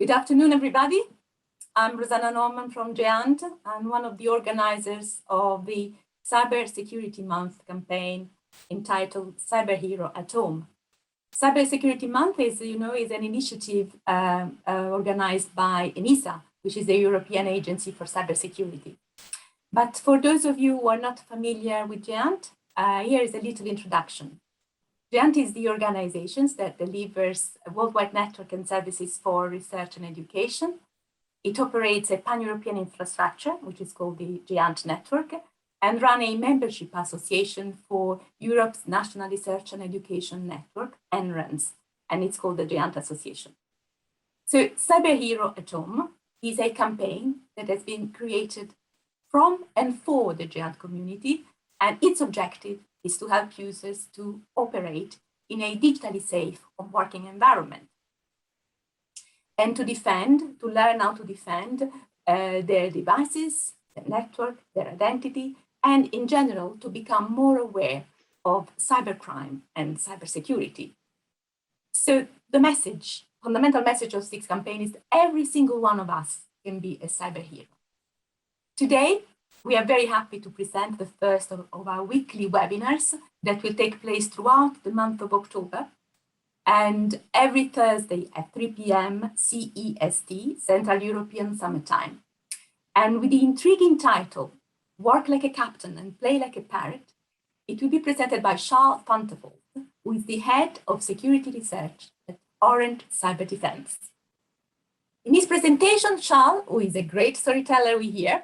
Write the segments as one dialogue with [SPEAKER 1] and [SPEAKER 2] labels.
[SPEAKER 1] Good afternoon, everybody. I'm Rosanna from GÉANT. I'm one of the organizers of the Cybersecurity Month campaign entitled Cyber Hero at Home. Cybersecurity Month, is an initiative organized by ENISA, which is the European Agency for Cybersecurity. But for those of you who are not familiar with GÉANT, here is a little introduction. GÉANT is the organization that delivers a worldwide network and services for research and education. It operates a pan-European infrastructure, which is called the GÉANT network, and run a membership association for Europe's National Research and Education Network, NRENS, and it's called the GÉANT Association. So Cyber Hero at Home is a campaign that has been created from and for the GÉANT community, and its objective is to help users to operate in a digitally safe working environment and to learn how to defend their devices, their network, their identity, and in general, to become more aware of cybercrime and cybersecurity. So the fundamental message of this campaign is that every single one of us can be a cyber hero. Today, we are very happy to present the first of our weekly webinars that will take place throughout the month of October, and every Thursday at 3 p.m. CEST, Central European Summer Time. And with the intriguing title, Work Like a Captain and Play Like a Pirate, it will be presented by Charl, who is the head of security research at Orange Cyberdefense. In his presentation, Charl, who is a great storyteller we hear,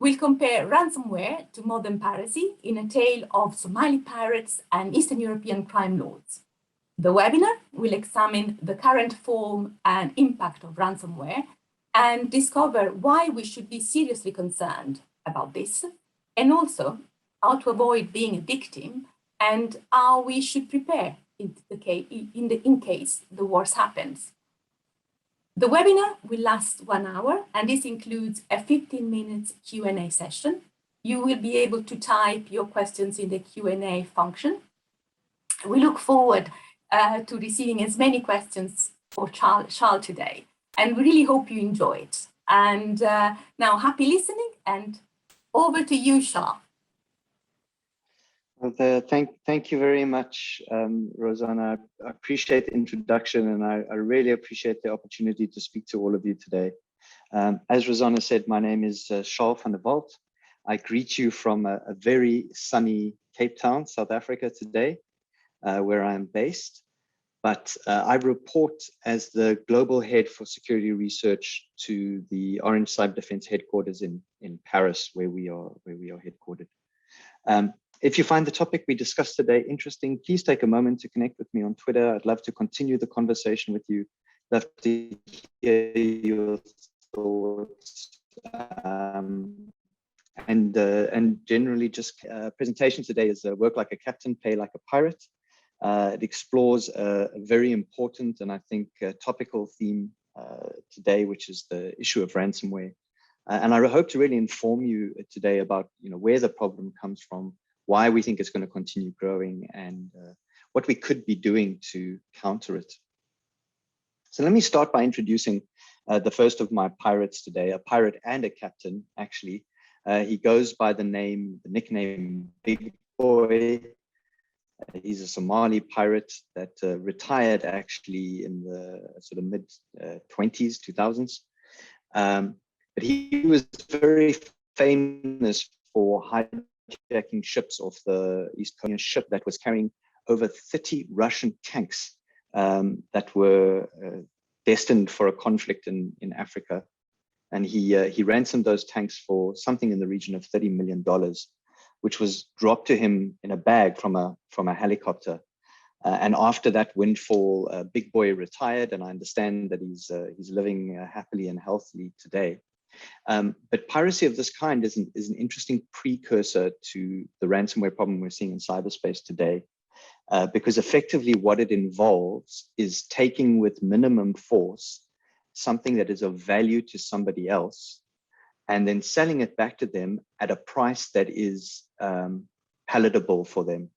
[SPEAKER 1] will compare ransomware to modern piracy in a tale of Somali pirates and Eastern European crime lords. The webinar will examine the current form and impact of ransomware and discover why we should be seriously concerned about this, and also how to avoid being a victim and how we should prepare in case the worst happens. The webinar will last 1 hour, and this includes a 15-minute Q&A session. You will be able to type your questions in the Q&A function. We look forward to receiving as many questions for Charl today, and we really hope you enjoy it. And now, happy listening, and over to you, Charl.
[SPEAKER 2] Well, thank you very much, Rosanna. I appreciate the introduction, and I really appreciate the opportunity to speak to all of you today. As Rosanna said, my name is Charl van der Walt. I greet you from a very sunny Cape Town, South Africa today, where I'm based. But I report as the global head for security research to the Orange Cyberdefense headquarters in Paris, where we are headquartered. If you find the topic we discussed today interesting, please take a moment to connect with me on Twitter. I'd love to continue the conversation with you. I'd love to hear your thoughts. And generally, just presentation today is Work Like a Captain, Play Like a Pirate. It explores a very important and I think topical theme today, which is the issue of ransomware. And I hope to really inform you today about where the problem comes from, why we think it's going to continue growing, and what we could be doing to counter it. So let me start by introducing the first of my pirates today, a pirate and a captain, actually. He goes by the nickname Big Boy. He's a Somali pirate that retired actually in the sort of mid-20s, 2000s. But he was very famous for hijacking ships off the East Coast ship that was carrying over 30 Russian tanks that were destined for a conflict in Africa. And he ransomed those tanks for something in the region of $30 million, which was dropped to him in a bag from a helicopter. And after that windfall, Big Boy retired, and I understand that he's living happily and healthily today. But piracy of this kind is an interesting precursor to the ransomware problem we're seeing in cyberspace today, because effectively what it involves is taking with minimum force something that is of value to somebody else and then selling it back to them at a price that is palatable for them.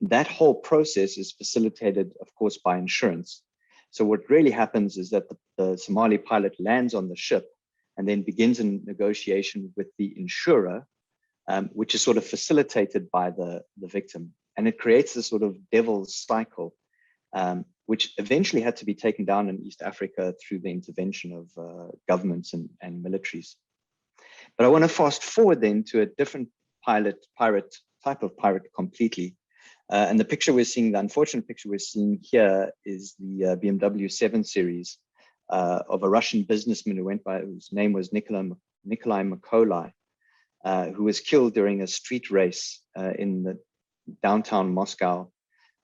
[SPEAKER 2] That whole process is facilitated, of course, by insurance. So what really happens is that the Somali pilot lands on the ship and then begins a negotiation with the insurer, which is sort of facilitated by the victim. And it creates this sort of devil's cycle, which eventually had to be taken down in East Africa through the intervention of governments and militaries. But I want to fast forward then to a different type of pirate completely. And the picture we're seeing, the unfortunate picture we're seeing here is the BMW 7 Series of a Russian businessman whose name was Nikolai Makolai, who was killed during a street race in the downtown Moscow,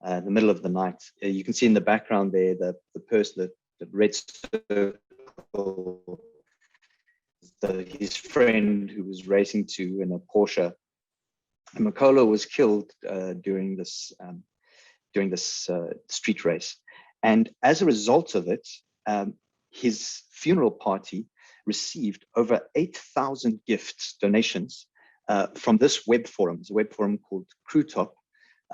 [SPEAKER 2] the middle of the night. You can see in the background there the person, the red circle, his friend who was racing to in a Porsche. And Makola was killed during this street race, and as a result of it, his funeral party received over 8,000 gifts, donations from this web forum. It's a web forum called CrewTop,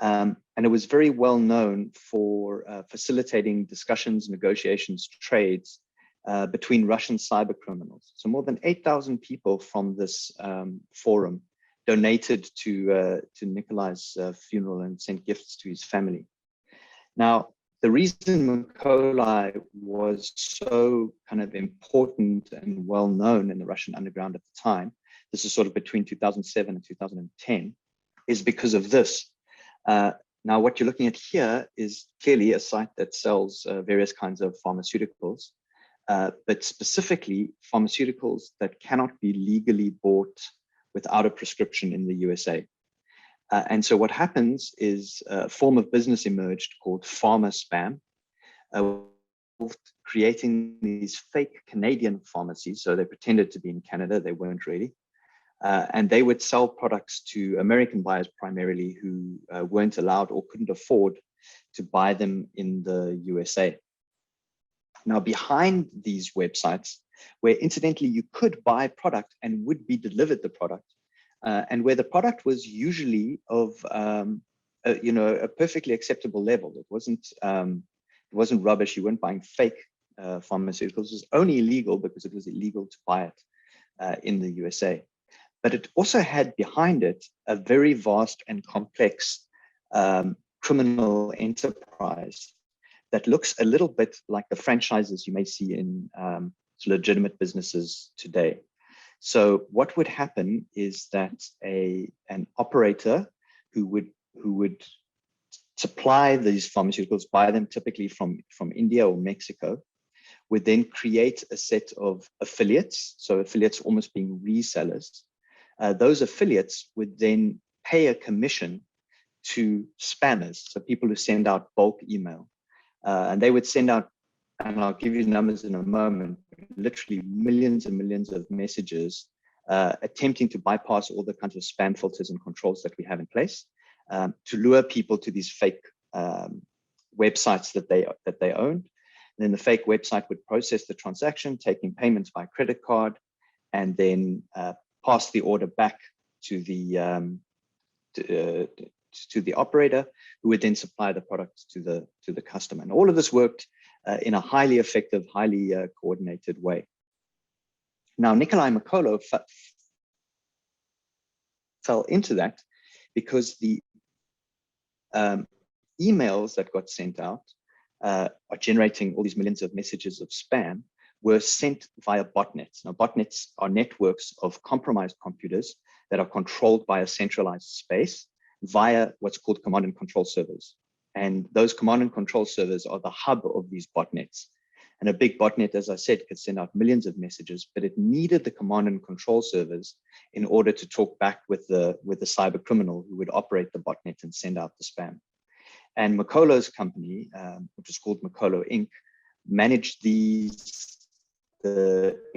[SPEAKER 2] and it was very well known for facilitating discussions, negotiations, trades between Russian cyber criminals. So more than 8,000 people from this forum donated to Nikolai's funeral and sent gifts to his family. Now, the reason Makolai was so kind of important and well known in the Russian underground at the time, this is sort of between 2007 and 2010, is because of this. Now, what you're looking at here is clearly a site that sells various kinds of pharmaceuticals, but specifically pharmaceuticals that cannot be legally bought without a prescription in the USA. And so what happens is a form of business emerged called pharma spam, creating these fake Canadian pharmacies. So they pretended to be in Canada, they weren't really. And they would sell products to American buyers primarily who weren't allowed or couldn't afford to buy them in the USA. Now, behind these websites, where incidentally you could buy product and would be delivered the product, and where the product was usually of a perfectly acceptable level. It wasn't rubbish. You weren't buying fake pharmaceuticals. It was only illegal because it was illegal to buy it in the USA. But it also had behind it a very vast and complex criminal enterprise that looks a little bit like the franchises you may see in legitimate businesses today. So what would happen is that an operator who would supply these pharmaceuticals, buy them typically from India or Mexico, would then create a set of affiliates. So affiliates almost being resellers. Those affiliates would then pay a commission to spammers, so people who send out bulk email. And they would send out, and I'll give you numbers in a moment, literally millions and millions of messages attempting to bypass all the kinds of spam filters and controls that we have in place to lure people to these fake websites that they owned. And then the fake website would process the transaction, taking payments by credit card, and then pass the order back to the operator, who would then supply the product to the customer. And all of this worked in a highly effective, highly coordinated way. Now, Nikolai Makolai fell into that because the emails that got sent out are generating all these millions of messages of spam were sent via botnets. Now, botnets are networks of compromised computers that are controlled by a centralized space via what's called command and control servers. And those command and control servers are the hub of these botnets. And a big botnet, as I said, could send out millions of messages, but it needed the command and control servers in order to talk back with the cyber criminal who would operate the botnet and send out the spam. And Makolai's company, which is called Makolai Inc., managed the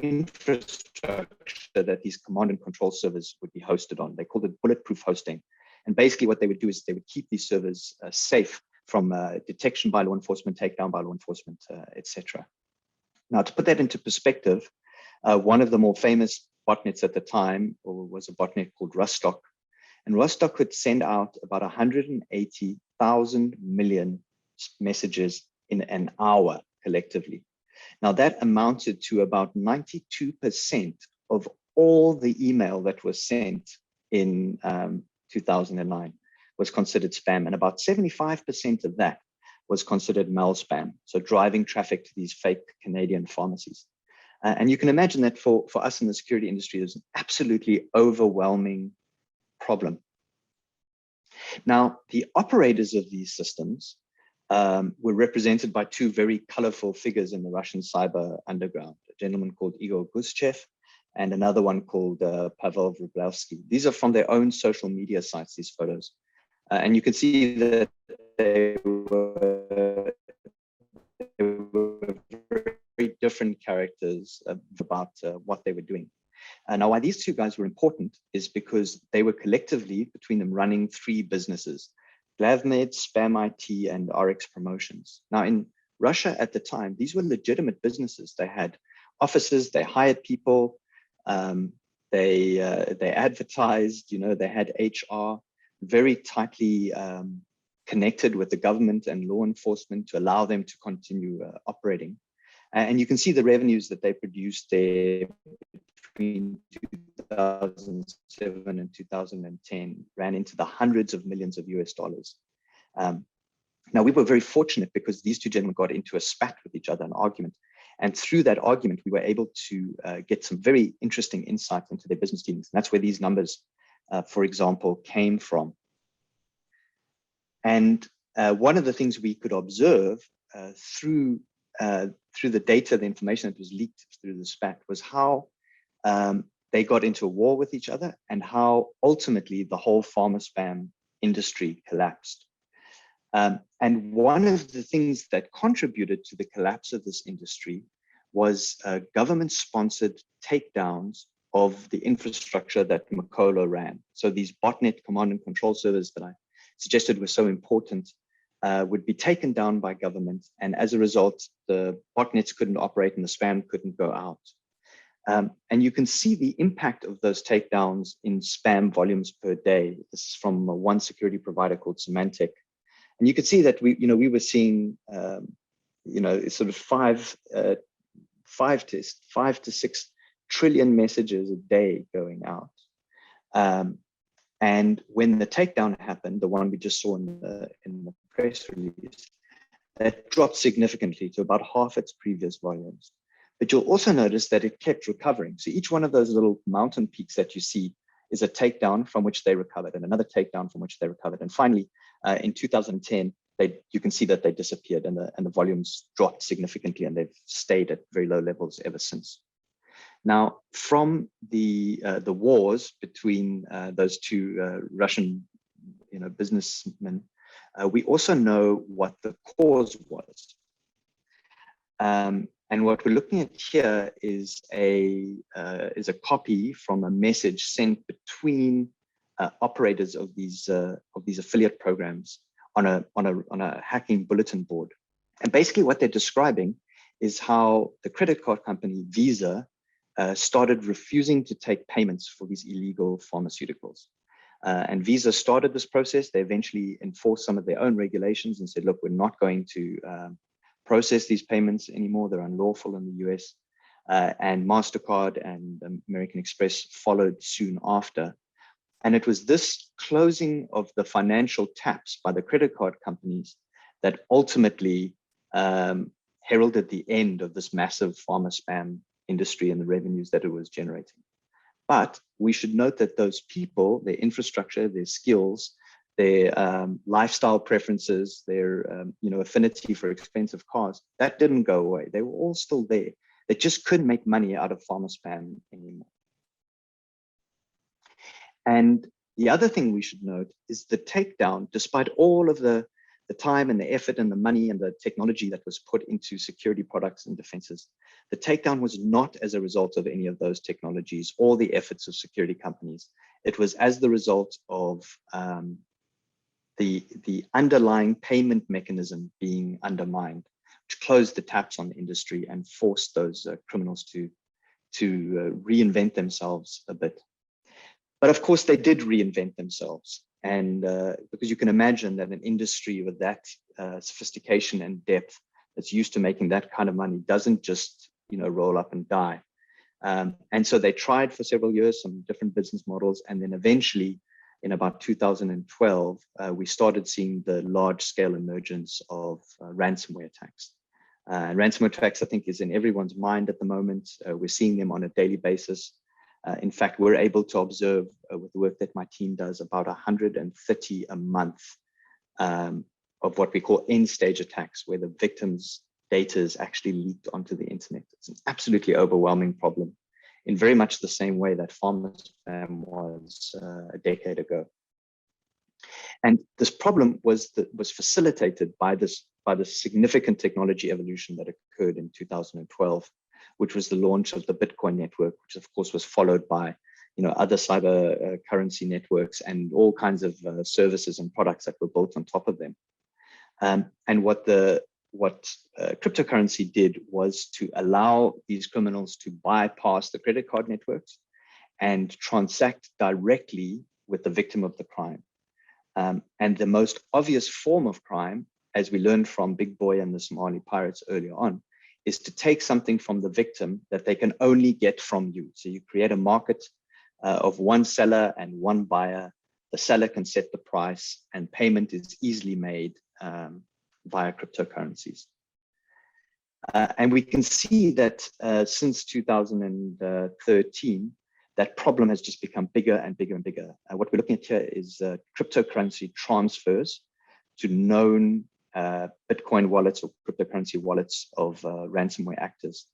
[SPEAKER 2] infrastructure that these command and control servers would be hosted on. They called it bulletproof hosting. And basically what they would do is they would keep these servers safe from detection by law enforcement, takedown by law enforcement, etc. Now, to put that into perspective, one of the more famous botnets at the time was a botnet called Rustock. And Rustock could send out about 180,000 million messages in an hour. collectively. Now that amounted to about 92% of all the email that was sent in 2009 was considered spam, and about 75% of that was considered mail spam, so driving traffic to these fake Canadian pharmacies. And you can imagine that for us in the security industry, there's an absolutely overwhelming problem. Now, the operators of these systems were represented by two very colorful figures in the Russian cyber underground, a gentleman called Igor Guschev and another one called Pavel Wroblewski. These are from their own social media sites, these photos. And you can see that they were very different characters about what they were doing. Now, why these two guys were important is because they were collectively, between them, running three businesses: GlavMed, Spam IT, and RX Promotions. Now, in Russia at the time, these were legitimate businesses. They had offices, they hired people, they advertised, they had HR, very tightly connected with the government and law enforcement to allow them to continue operating. And you can see the revenues that they produced there between 2007 and 2010 ran into the hundreds of millions of US dollars. Now, we were very fortunate because these two gentlemen got into a spat with each other, an argument. And through that argument, we were able to get some very interesting insight into their business dealings. And that's where these numbers, for example, came from. And one of the things we could observe through the data, the information that was leaked through the spat, was how they got into a war with each other and how ultimately the whole pharma spam industry collapsed. And one of the things that contributed to the collapse of this industry was government-sponsored takedowns of the infrastructure that Makola ran. So these botnet command and control servers that I suggested were so important would be taken down by government. And as a result, the botnets couldn't operate and the spam couldn't go out. And you can see the impact of those takedowns in spam volumes per day. This is from one security provider called Symantec. And you could see that we were seeing, sort of 5 to 6 trillion messages a day going out. And when the takedown happened, the one we just saw in the press release, that dropped significantly to about half its previous volumes. But you'll also notice that it kept recovering. So each one of those little mountain peaks that you see is a takedown from which they recovered, and another takedown from which they recovered. And finally, in 2010, you can see that they disappeared, and the volumes dropped significantly, and they've stayed at very low levels ever since. Now, from the wars between those two Russian businessmen, we also know what the cause was. And what we're looking at here is a copy from a message sent between operators of these affiliate programs on a hacking bulletin board. And basically, what they're describing is how the credit card company Visa started refusing to take payments for these illegal pharmaceuticals. And Visa started this process. They eventually enforced some of their own regulations and said, look, we're not going to process these payments anymore. They're unlawful in the US. And MasterCard and American Express followed soon after. And it was this closing of the financial taps by the credit card companies that ultimately heralded the end of this massive pharma spam industry and the revenues that it was generating. But we should note that those people, their infrastructure, their skills, their lifestyle preferences, their affinity for expensive cars, that didn't go away. They were all still there. They just couldn't make money out of pharma spam anymore. And the other thing we should note is the takedown, despite all of the time and the effort and the money and the technology that was put into security products and defenses, the takedown was not as a result of any of those technologies or the efforts of security companies. It was as the result of the underlying payment mechanism being undermined, which closed the taps on the industry and forced those criminals to reinvent themselves a bit. But of course, they did reinvent themselves. And because you can imagine that an industry with that sophistication and depth that's used to making that kind of money doesn't just, roll up and die. And so they tried for several years some different business models, and then eventually in about 2012, we started seeing the large-scale emergence of ransomware attacks. And ransomware attacks, I think, is in everyone's mind at the moment. We're seeing them on a daily basis. In fact, we're able to observe with the work that my team does about 130 a month of what we call end-stage attacks, where the victim's data is actually leaked onto the internet. It's an absolutely overwhelming problem, in very much the same way that pharma spam was a decade ago. And this problem was facilitated by this significant technology evolution that occurred in 2012, which was the launch of the Bitcoin network, which of course was followed by other cyber currency networks and all kinds of services and products that were built on top of them. And what cryptocurrency did was to allow these criminals to bypass the credit card networks and transact directly with the victim of the crime. And the most obvious form of crime, as we learned from Big Boy and the Somali pirates earlier on, is to take something from the victim that they can only get from you. So you create a market of one seller and one buyer. The seller can set the price, and payment is easily made via cryptocurrencies. And we can see that since 2013, that problem has just become bigger and bigger and bigger. What we're looking at here is cryptocurrency transfers to known Bitcoin wallets or cryptocurrency wallets of ransomware actors.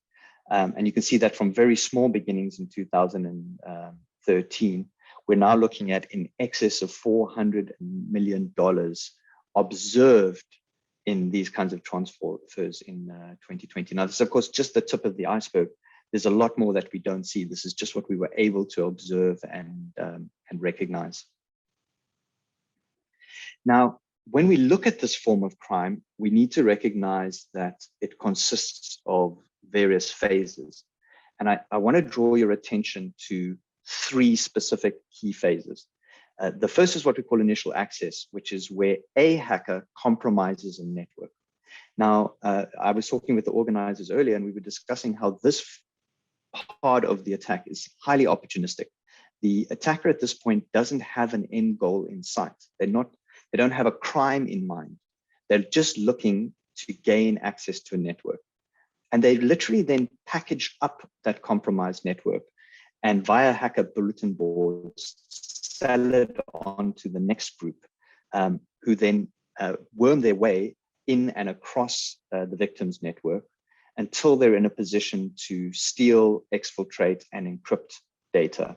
[SPEAKER 2] And you can see that from very small beginnings in 2013, we're now looking at in excess of $400 million observed in these kinds of transfers in 2020. Now, this is, of course, just the tip of the iceberg. There's a lot more that we don't see. This is just what we were able to observe and recognize. Now, when we look at this form of crime, we need to recognize that it consists of various phases. And I want to draw your attention to three specific key phases. The first is what we call initial access, which is where a hacker compromises a network. Now, I was talking with the organizers earlier, and we were discussing how this part of the attack is highly opportunistic. The attacker at this point doesn't have an end goal in sight. They don't have a crime in mind. They're just looking to gain access to a network. And they literally then package up that compromised network and via hacker bulletin boards, sell it on to the next group, who then worm their way in and across the victim's network until they're in a position to steal, exfiltrate, and encrypt data.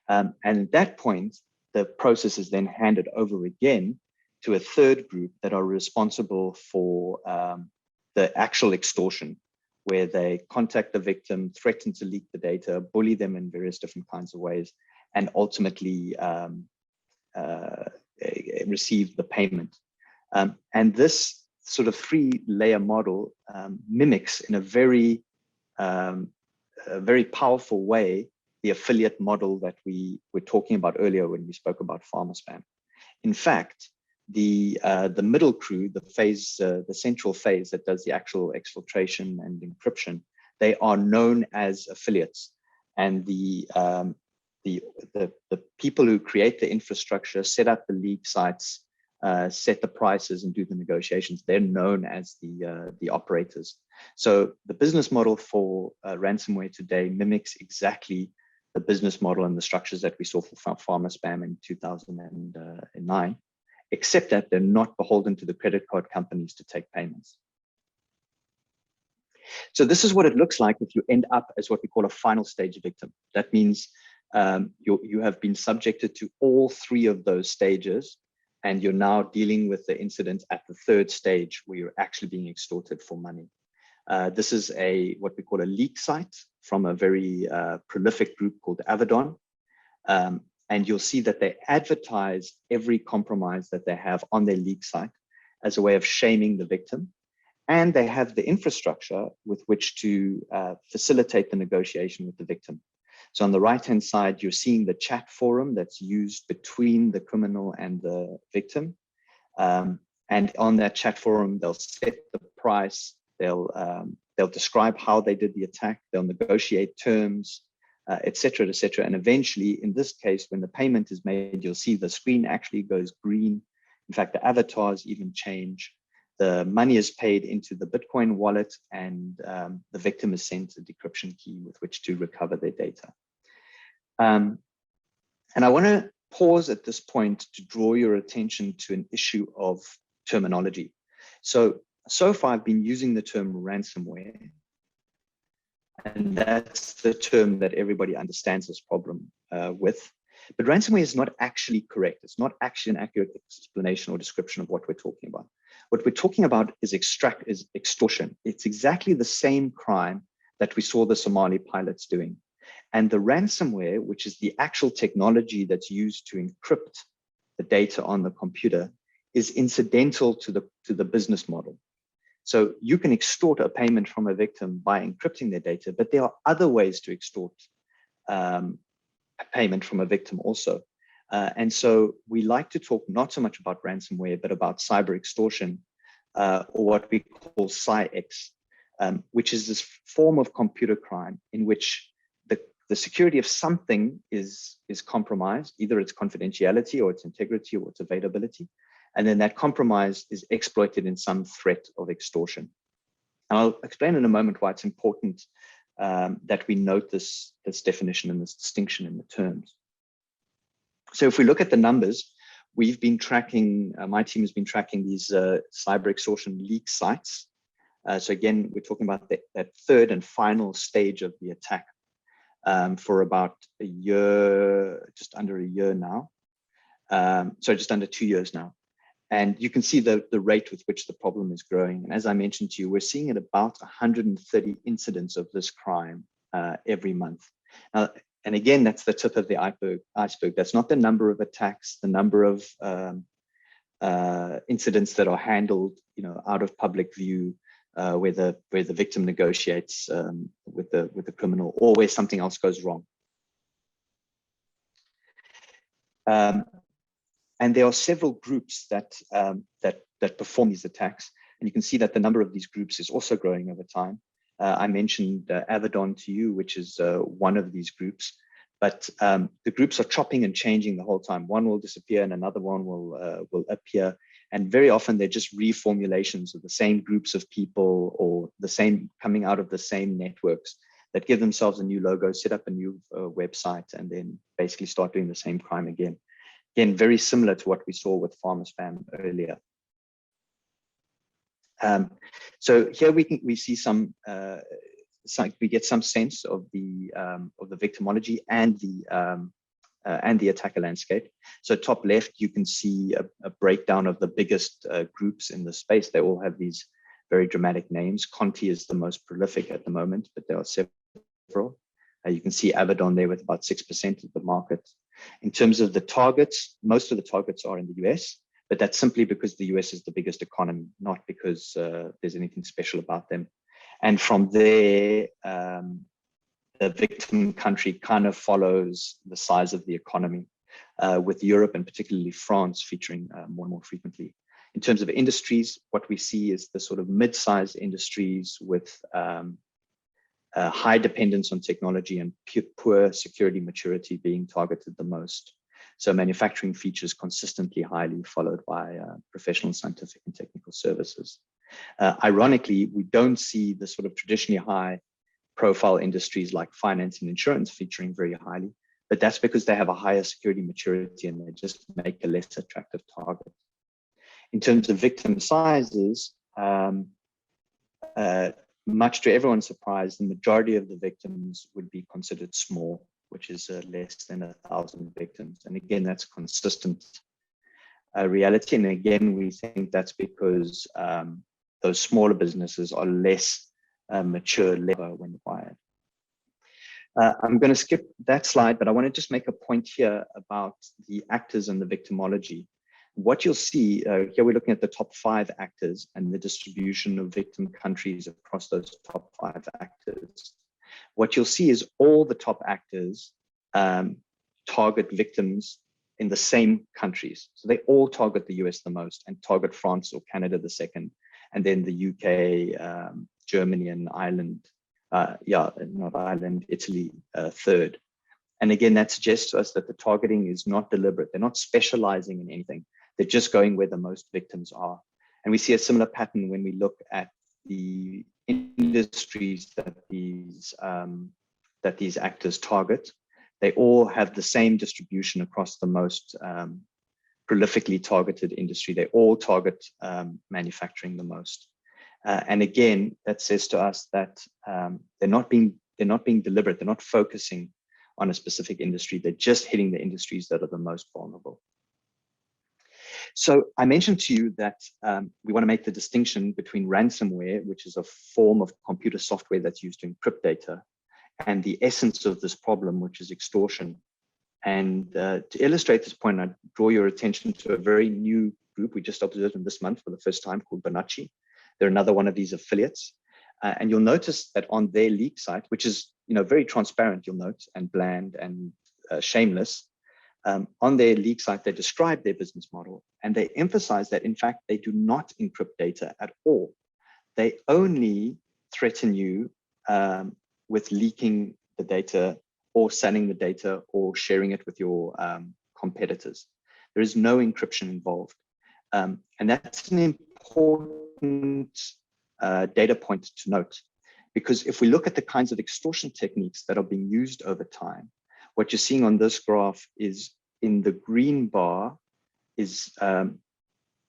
[SPEAKER 2] And at that point, the process is then handed over again to a third group that are responsible for the actual extortion, where they contact the victim, threaten to leak the data, bully them in various different kinds of ways, and ultimately receive the payment. And this sort of three-layer model mimics in a very powerful way the affiliate model that we were talking about earlier when we spoke about pharma spam. In fact, the middle crew, the central phase that does the actual exfiltration and encryption, they are known as affiliates. And the people who create the infrastructure, set up the leak sites, set the prices and do the negotiations, they're known as the operators. So the business model for ransomware today mimics exactly the business model and the structures that we saw for pharma spam in 2009, except that they're not beholden to the credit card companies to take payments. So this is what it looks like if you end up as what we call a final stage victim. That means you have been subjected to all three of those stages, and you're now dealing with the incident at the third stage where you're actually being extorted for money. This is what we call a leak site from a very prolific group called Avedon. And you'll see that they advertise every compromise that they have on their leak site as a way of shaming the victim. And they have the infrastructure with which to facilitate the negotiation with the victim. So on the right-hand side, you're seeing the chat forum that's used between the criminal and the victim. And on that chat forum, they'll set the price, They'll describe how they did the attack. They'll negotiate terms, et cetera, et cetera. And eventually, in this case, when the payment is made, you'll see the screen actually goes green. In fact, the avatars even change. The money is paid into the Bitcoin wallet, and the victim is sent a decryption key with which to recover their data. And I want to pause at this point to draw your attention to an issue of terminology. So far, I've been using the term ransomware, and that's the term that everybody understands this problem with. But ransomware is not actually correct. It's not actually an accurate explanation or description of what we're talking about. What we're talking about is extortion. It's exactly the same crime that we saw the Somali pilots doing. And the ransomware, which is the actual technology that's used to encrypt the data on the computer, is incidental to the business model. So you can extort a payment from a victim by encrypting their data, but there are other ways to extort a payment from a victim also. And so we like to talk not so much about ransomware, but about cyber extortion, or what we call CyX, which is this form of computer crime in which the security of something is compromised, either its confidentiality or its integrity or its availability. And then that compromise is exploited in some threat of extortion. And I'll explain in a moment why it's important that we note this definition and this distinction in the terms. So if we look at the numbers, we've been tracking, my team has been tracking these cyber extortion leak sites. So again, we're talking about that third and final stage of the attack for about a year, just under a year now. So just under 2 years now. And you can see the rate with which the problem is growing. And as I mentioned to you, we're seeing at about 130 incidents of this crime every month. Now, and again, that's the tip of the iceberg. That's not the number of attacks, the number of incidents that are handled, out of public view, where the victim negotiates with the criminal, or where something else goes wrong. And there are several groups that perform these attacks, and you can see that the number of these groups is also growing over time. I mentioned Avedon to you, which is one of these groups, but the groups are chopping and changing the whole time. One will disappear and another one will appear, and very often they're just reformulations of the same groups of people or the same coming out of the same networks that give themselves a new logo, set up a new website, and then basically start doing the same crime again. Again, very similar to what we saw with Farmer Spam earlier. So here we see we get some sense of the victimology and the attacker landscape. So top left, you can see a breakdown of the biggest groups in the space. They all have these very dramatic names. Conti is the most prolific at the moment, but there are several. You can see Avedon there with about 6% of the market. In terms of the targets, most of the targets are in the US, but that's simply because the US is the biggest economy, not because there's anything special about them. And from there, the victim country kind of follows the size of the economy, with Europe and particularly France featuring more and more frequently. In terms of industries, what we see is the sort of mid-sized industries with high dependence on technology and poor security maturity being targeted the most. So manufacturing features consistently highly, followed by professional, scientific, and technical services. Ironically, we don't see the sort of traditionally high profile industries like finance and insurance featuring very highly, but that's because they have a higher security maturity and they just make a less attractive target. In terms of victim sizes, much to everyone's surprise, the majority of the victims would be considered small, which is less than 1,000 victims. And again, that's consistent reality. And again, we think that's because those smaller businesses are less mature when acquired. I'm going to skip that slide, but I want to just make a point here about the actors and the victimology. What you'll see, here we're looking at the top 5 actors and the distribution of victim countries across those top 5 actors. What you'll see is all the top actors target victims in the same countries. So they all target the US the most and target France or Canada the second. and then the UK, Germany, and Ireland, not Ireland, Italy, third. And again, that suggests to us that the targeting is not deliberate. They're not specializing in anything. They're just going where the most victims are. And we see a similar pattern when we look at the industries that these actors target. They all have the same distribution across the most prolifically targeted industry. They all target manufacturing the most. And again, that says to us that they're not being deliberate. They're not focusing on a specific industry. They're just hitting the industries that are the most vulnerable. So I mentioned to you that we want to make the distinction between ransomware, which is a form of computer software that's used to encrypt data, and the essence of this problem, which is extortion. And to illustrate this point, I draw your attention to a very new group we just observed in this month for the first time, called Bonacci. They're another one of these affiliates. And you'll notice that on their leak site, which is very transparent, you'll note, and bland and shameless, on their leak site, they describe their business model, and they emphasize that, in fact, they do not encrypt data at all. They only threaten you with leaking the data or selling the data or sharing it with your competitors. There is no encryption involved. And that's an important data point to note, because if we look at the kinds of extortion techniques that are being used over time, what you're seeing on this graph is, in the green bar, is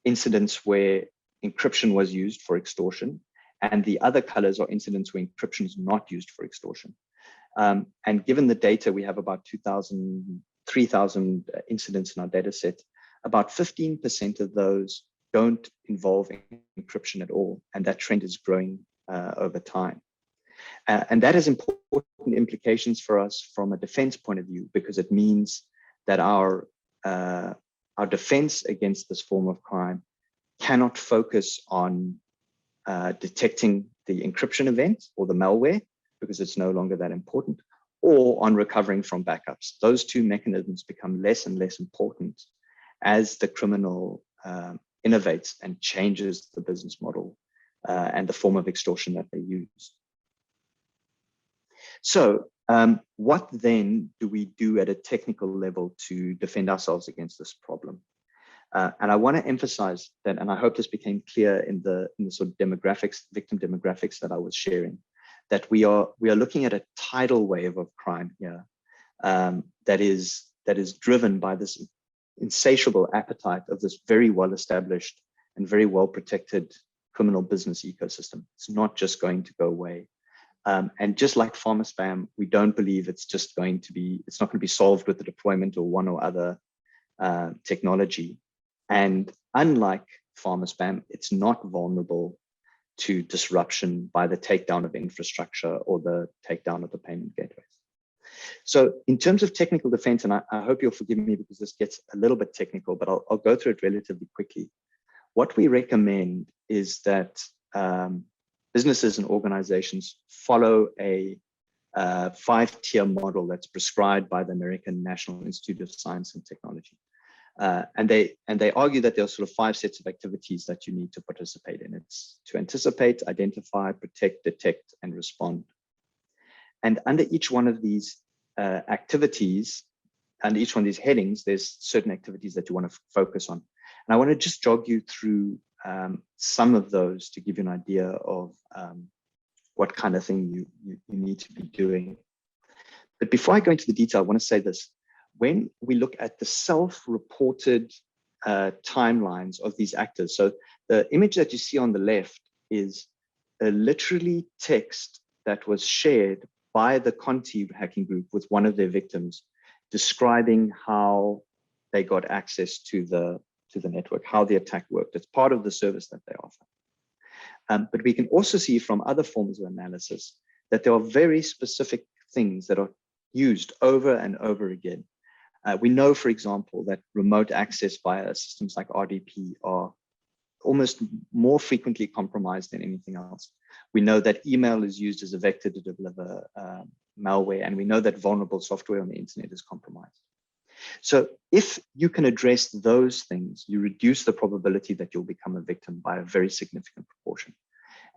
[SPEAKER 2] incidents where encryption was used for extortion, and the other colors are incidents where encryption is not used for extortion. And given the data, we have about 3,000 incidents in our data set. About 15% of those don't involve encryption at all, and that trend is growing over time. And that has important implications for us from a defense point of view, because it means that our defense against this form of crime cannot focus on detecting the encryption event or the malware, because it's no longer that important, or on recovering from backups. Those two mechanisms become less and less important as the criminal innovates and changes the business model and the form of extortion that they use. So what then do we do at a technical level to defend ourselves against this problem? And I want to emphasize that, and I hope this became clear in the sort of demographics, victim demographics that I was sharing, that we are looking at a tidal wave of crime here that is driven by this insatiable appetite of this very well-established and very well-protected criminal business ecosystem. It's not just going to go away. And just like pharma spam, we don't believe it's not going to be solved with the deployment of one or other technology. And unlike pharma spam, it's not vulnerable to disruption by the takedown of infrastructure or the takedown of the payment gateways. So in terms of technical defense, and I hope you'll forgive me because this gets a little bit technical, but I'll go through it relatively quickly. What we recommend is that businesses and organizations follow a 5-tier model that's prescribed by the American National Institute of Science and Technology. And they argue that there are sort of 5 sets of activities that you need to participate in. It's to anticipate, identify, protect, detect, and respond. And under each one of these activities, under each one of these headings, there's certain activities that you want to focus on. And I want to just jog you through some of those to give you an idea of what kind of thing you need to be doing. But before I go into the detail, I want to say this. When we look at the self-reported timelines of these actors, so the image that you see on the left is literally text that was shared by the Conti hacking group with one of their victims, describing how they got access to the network, how the attack worked. It's part of the service that they offer. But we can also see from other forms of analysis that there are very specific things that are used over and over again. We know, for example, that remote access via systems like RDP are almost more frequently compromised than anything else. We know that email is used as a vector to deliver malware, and we know that vulnerable software on the internet is compromised. So if you can address those things, you reduce the probability that you'll become a victim by a very significant proportion.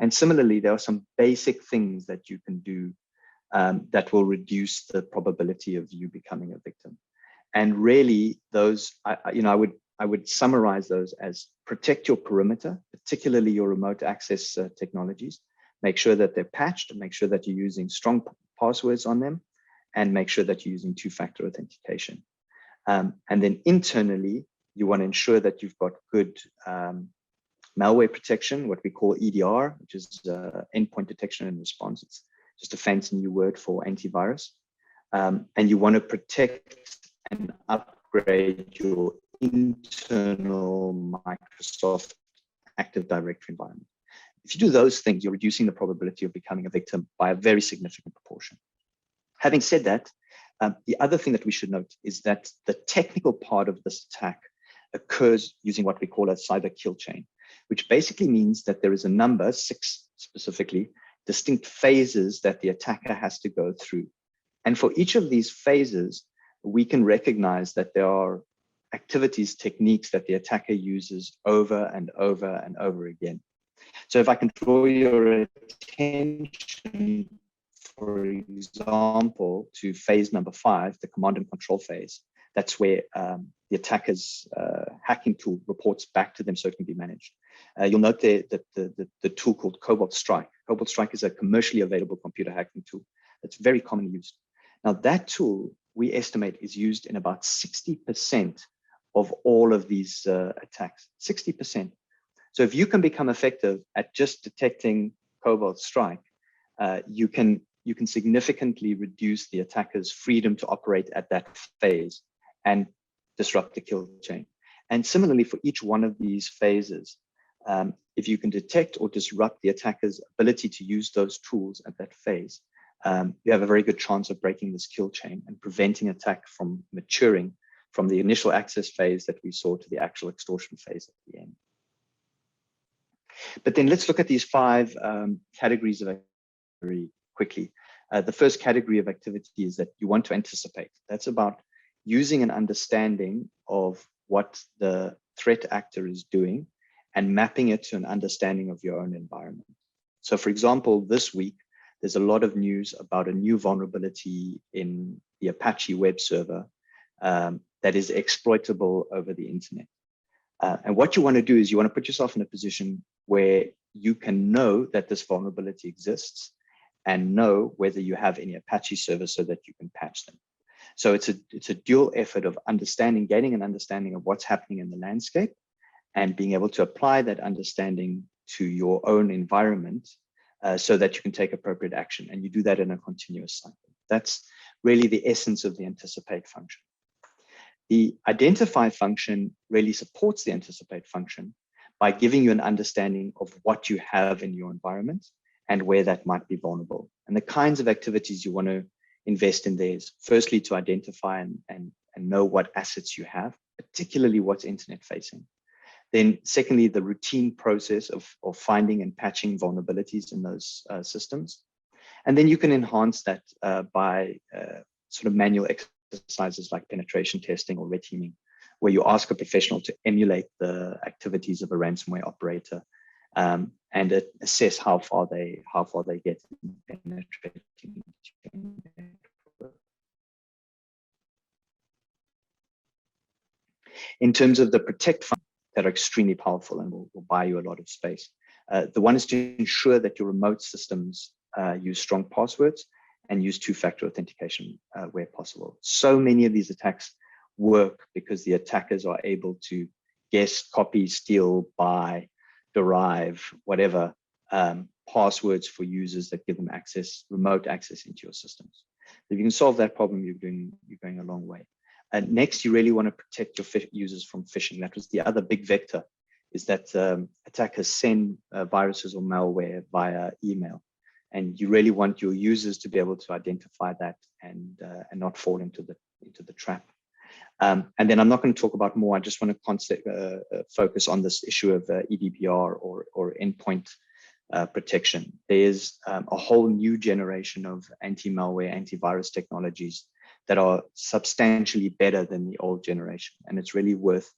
[SPEAKER 2] And similarly, there are some basic things that you can do that will reduce the probability of you becoming a victim. And really, those, I would summarize those as protect your perimeter, particularly your remote access technologies. Make sure that they're patched, and make sure that you're using strong passwords on them, and make sure that you're using two-factor authentication. And then internally, you want to ensure that you've got good malware protection, what we call EDR, which is endpoint detection and response. It's just a fancy new word for antivirus. And you want to protect and upgrade your internal Microsoft Active Directory environment. If you do those things, you're reducing the probability of becoming a victim by a very significant proportion. Having said that, the other thing that we should note is that the technical part of this attack occurs using what we call a cyber kill chain, which basically means that there is a number, 6 specifically, distinct phases that the attacker has to go through. And for each of these phases, we can recognize that there are activities, techniques that the attacker uses over and over and over again. So if I can draw your attention, for example, to phase number 5, the command and control phase, that's where the attacker's hacking tool reports back to them so it can be managed. You'll note there that the tool called Cobalt Strike. Cobalt Strike is a commercially available computer hacking tool that's very commonly used. Now that tool, we estimate, is used in about 60% of all of these attacks, 60%. So if you can become effective at just detecting Cobalt Strike, you can significantly reduce the attacker's freedom to operate at that phase and disrupt the kill chain. And similarly, for each one of these phases, if you can detect or disrupt the attacker's ability to use those tools at that phase, you have a very good chance of breaking this kill chain and preventing attack from maturing from the initial access phase that we saw to the actual extortion phase at the end. But then let's look at these 5 categories of activity very quickly. The first category of activity is that you want to anticipate. That's about using an understanding of what the threat actor is doing and mapping it to an understanding of your own environment. So for example, this week, there's a lot of news about a new vulnerability in the Apache web server that is exploitable over the internet. And what you want to do is you want to put yourself in a position where you can know that this vulnerability exists and know whether you have any Apache servers so that you can patch them. So it's a dual effort of understanding, gaining an understanding of what's happening in the landscape and being able to apply that understanding to your own environment so that you can take appropriate action. And you do that in a continuous cycle. That's really the essence of the anticipate function. The identify function really supports the anticipate function by giving you an understanding of what you have in your environment and where that might be vulnerable. And the kinds of activities you want to invest in there is firstly to identify and know what assets you have, particularly what's internet facing. Then secondly, the routine process of finding and patching vulnerabilities in those systems. And then you can enhance that by sort of manual exercises like penetration testing or red teaming, where you ask a professional to emulate the activities of a ransomware operator and assess how far they get in penetrating. In terms of the protect functions that are extremely powerful and will buy you a lot of space, the one is to ensure that your remote systems use strong passwords and use two-factor authentication where possible. So many of these attacks work because the attackers are able to guess, copy, steal, buy, derive, whatever passwords for users that give them access, remote access into your systems. If you can solve that problem, you're going a long way. And next, you really want to protect your users from phishing. That was the other big vector, is that attackers send viruses or malware via email. And you really want your users to be able to identify that and not fall into the trap. And then I'm not going to talk about more. I just want to focus on this issue of EDPR or endpoint protection. There's a whole new generation of anti-malware, antivirus technologies that are substantially better than the old generation. And it's really worth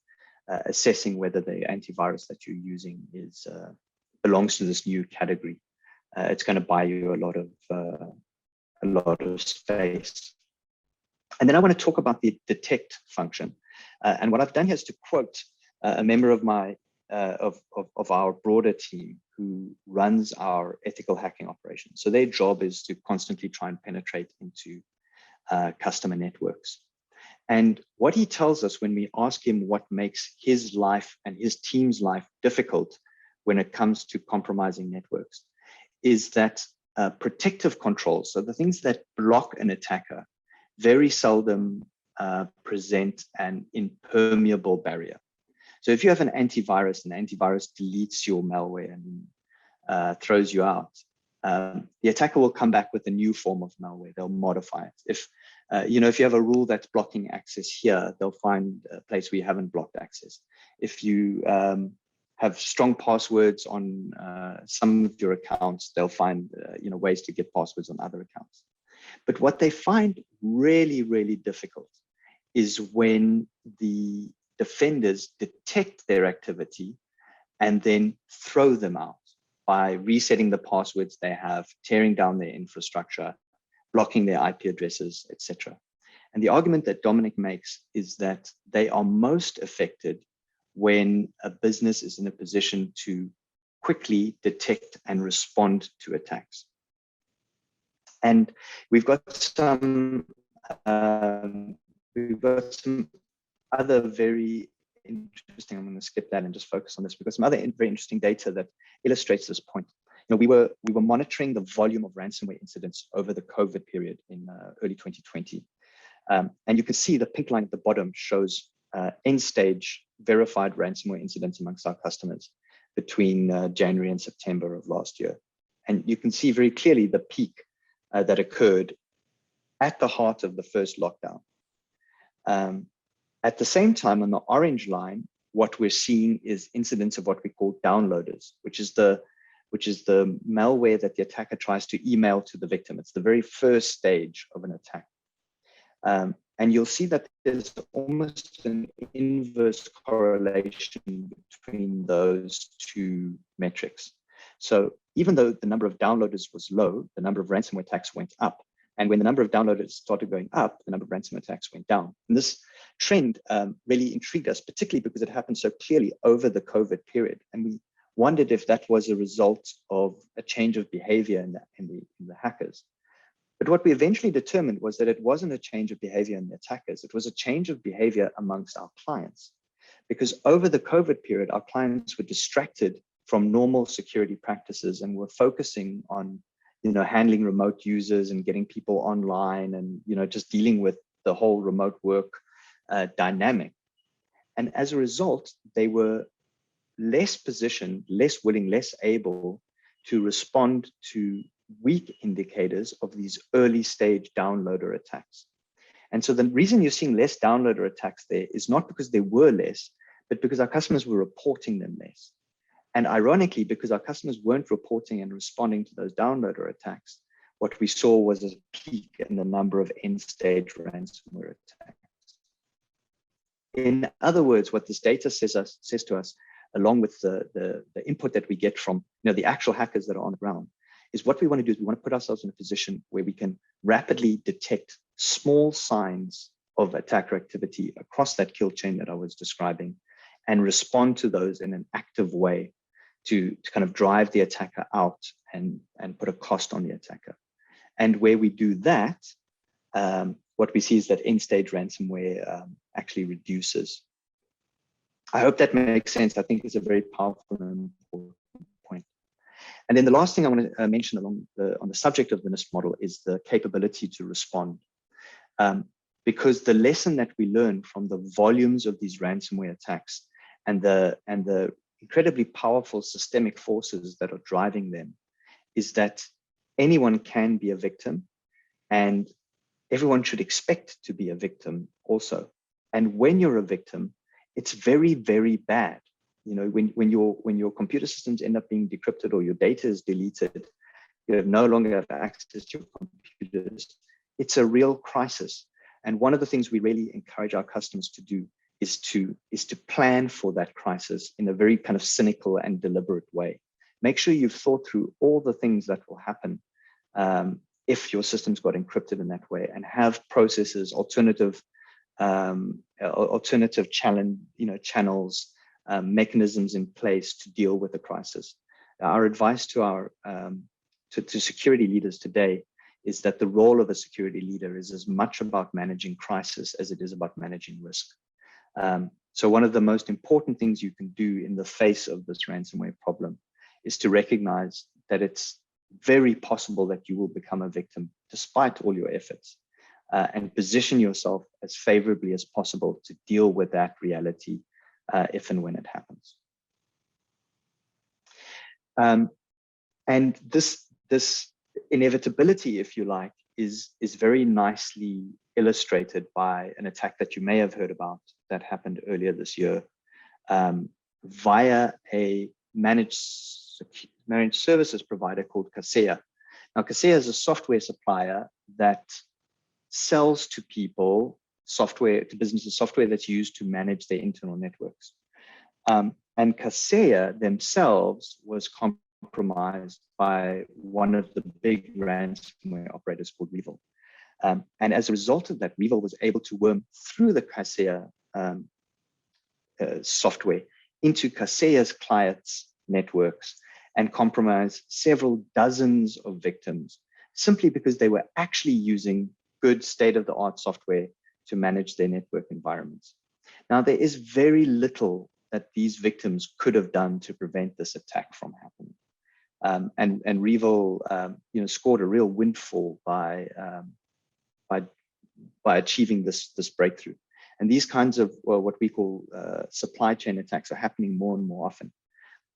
[SPEAKER 2] assessing whether the antivirus that you're using is belongs to this new category. It's going to buy you a lot of space. And then I want to talk about the detect function. And what I've done here is to quote a member of my of our broader team who runs our ethical hacking operation. So their job is to constantly try and penetrate into customer networks. And what he tells us when we ask him what makes his life and his team's life difficult when it comes to compromising networks is that protective controls, so the things that block an attacker, very seldom present an impermeable barrier. So if you have an antivirus, and the antivirus deletes your malware and throws you out, the attacker will come back with a new form of malware. They'll modify it. If if you have a rule that's blocking access here, they'll find a place where you haven't blocked access. If you have strong passwords on some of your accounts, they'll find ways to get passwords on other accounts. But what they find really, really difficult is when the defenders detect their activity and then throw them out by resetting the passwords they have, tearing down their infrastructure, blocking their IP addresses, etc. And the argument that Dominic makes is that they are most affected when a business is in a position to quickly detect and respond to attacks. And we've got some other very interesting, I'm going to skip that and just focus on this. We've got some other very interesting data that illustrates this point. We were monitoring the volume of ransomware incidents over the COVID period in early 2020. And you can see the pink line at the bottom shows end stage verified ransomware incidents amongst our customers between January and September of last year. And you can see very clearly the peak that occurred at the heart of the first lockdown. At the same time, on the orange line, what we're seeing is incidents of what we call downloaders, which is the malware that the attacker tries to email to the victim. It's the very first stage of an attack. And you'll see that there's almost an inverse correlation between those two metrics. So even though the number of downloaders was low, the number of ransomware attacks went up. And when the number of downloaders started going up, the number of ransomware attacks went down. And this trend really intrigued us, particularly because it happened so clearly over the COVID period. And we wondered if that was a result of a change of behavior in the hackers. But what we eventually determined was that it wasn't a change of behavior in the attackers. It was a change of behavior amongst our clients. Because over the COVID period, our clients were distracted from normal security practices and were focusing on handling remote users and getting people online and just dealing with the whole remote work dynamic. And as a result, they were less positioned, less willing, less able to respond to weak indicators of these early stage downloader attacks. And so the reason you're seeing less downloader attacks there is not because there were less, but because our customers were reporting them less. And ironically, because our customers weren't reporting and responding to those downloader attacks, what we saw was a peak in the number of end-stage ransomware attacks. In other words, what this data says to us, along with the input that we get from the actual hackers that are on the ground, is what we want to do is we want to put ourselves in a position where we can rapidly detect small signs of attacker activity across that kill chain that I was describing and respond to those in an active way to kind of drive the attacker out and put a cost on the attacker. And where we do that, what we see is that end-stage ransomware actually reduces. I hope that makes sense. I think it's a very powerful and important point. And then the last thing I want to mention on the subject of the NIST model is the capability to respond. Because the lesson that we learn from the volumes of these ransomware attacks and the incredibly powerful systemic forces that are driving them is that anyone can be a victim and everyone should expect to be a victim also. And when you're a victim, it's very, very bad. When your computer systems end up being decrypted or your data is deleted, you no longer have access to your computers. It's a real crisis. And one of the things we really encourage our customers to do is to plan for that crisis in a very kind of cynical and deliberate way. Make sure you've thought through all the things that will happen if your systems got encrypted in that way, and have processes, alternative channels, mechanisms in place to deal with the crisis. Our advice to our to security leaders today is that the role of a security leader is as much about managing crisis as it is about managing risk. So one of the most important things you can do in the face of this ransomware problem is to recognize that it's very possible that you will become a victim despite all your efforts, and position yourself as favorably as possible to deal with that reality if and when it happens. And this inevitability, if you like, is very nicely illustrated by an attack that you may have heard about that happened earlier this year via a managed services provider called Kaseya. Now, Kaseya is a software supplier that sells to people software, to businesses, software that's used to manage their internal networks. And Kaseya themselves was compromised by one of the big ransomware operators called REvil. And as a result of that, REvil was able to worm through the Kaseya software into Kaseya's clients' networks and compromise several dozens of victims simply because they were actually using good state-of-the-art software to manage their network environments. Now, there is very little that these victims could have done to prevent this attack from happening. And REvil, scored a real windfall by achieving this breakthrough. And these kinds of what we call supply chain attacks are happening more and more often.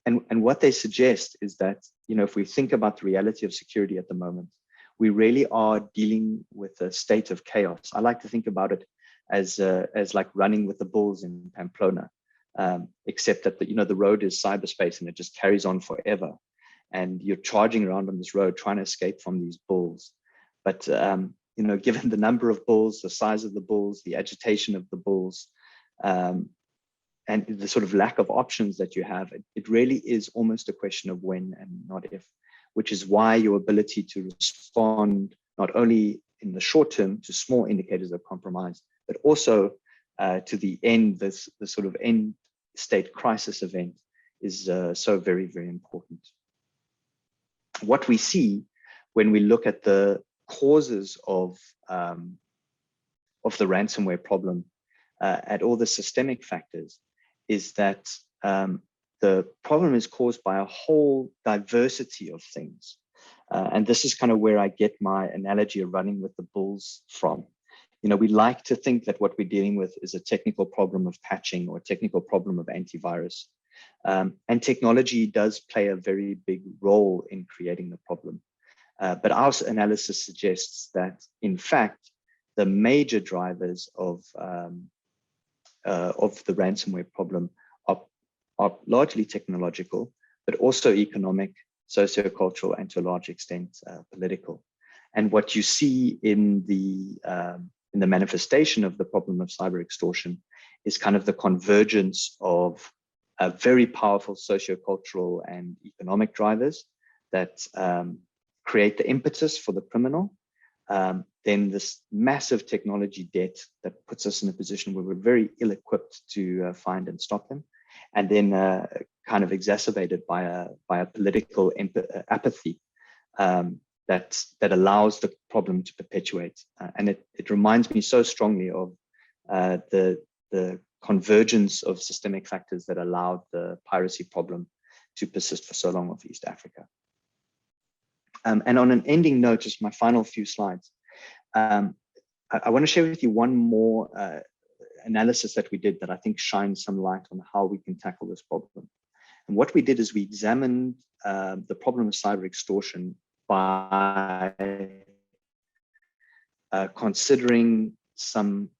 [SPEAKER 2] And what they suggest is that, if we think about the reality of security at the moment, we really are dealing with a state of chaos. I like to think about it as like running with the bulls in Pamplona, except that the road is cyberspace and it just carries on forever. And you're charging around on this road trying to escape from these bulls. But given the number of bulls, the size of the bulls, the agitation of the bulls, and the sort of lack of options that you have, it really is almost a question of when and not if, which is why your ability to respond not only in the short term to small indicators of compromise, but also to the end, the sort of end state crisis event is so very, very important. What we see when we look at the causes of the ransomware problem, at all the systemic factors, is that the problem is caused by a whole diversity of things. And this is kind of where I get my analogy of running with the bulls from. We like to think that what we're dealing with is a technical problem of patching or a technical problem of antivirus. And technology does play a very big role in creating the problem. But our analysis suggests that, in fact, the major drivers of the ransomware problem are largely technological, but also economic, sociocultural, and to a large extent political. And what you see in the manifestation of the problem of cyber extortion is kind of the convergence of very powerful sociocultural and economic drivers that create the impetus for the criminal. Then this massive technology debt that puts us in a position where we're very ill-equipped to find and stop them, and then kind of exacerbated by a political apathy that allows the problem to perpetuate. And it reminds me so strongly of the convergence of systemic factors that allowed the piracy problem to persist for so long off East Africa. And on an ending note, just my final few slides, I want to share with you one more analysis that we did that I think shines some light on how we can tackle this problem. And what we did is we examined the problem of cyber extortion by considering some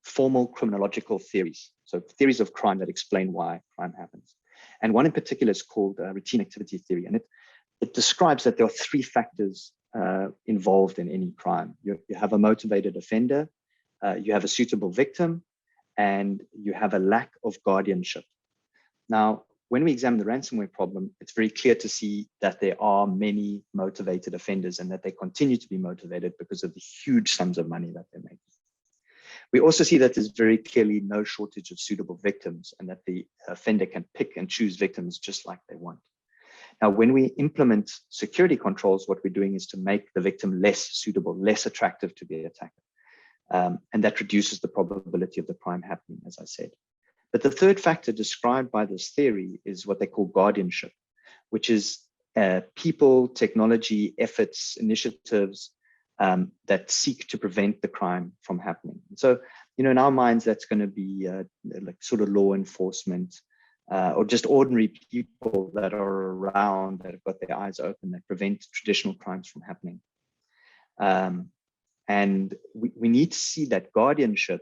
[SPEAKER 2] formal criminological theories, so theories of crime that explain why crime happens. And one in particular is called routine activity theory, and it describes that there are three factors involved in any crime. You have a motivated offender, you have a suitable victim, and you have a lack of guardianship. Now, when we examine the ransomware problem, it's very clear to see that there are many motivated offenders and that they continue to be motivated because of the huge sums of money that they're making. We also see that there's very clearly no shortage of suitable victims and that the offender can pick and choose victims just like they want. Now, when we implement security controls, what we're doing is to make the victim less suitable, less attractive to the attacker. And that reduces the probability of the crime happening, as I said. But the third factor described by this theory is what they call guardianship, which is people, technology, efforts, initiatives that seek to prevent the crime from happening. So, in our minds, that's going to be like sort of law enforcement or just ordinary people that are around, that have got their eyes open, that prevent traditional crimes from happening. And we need to see that guardianship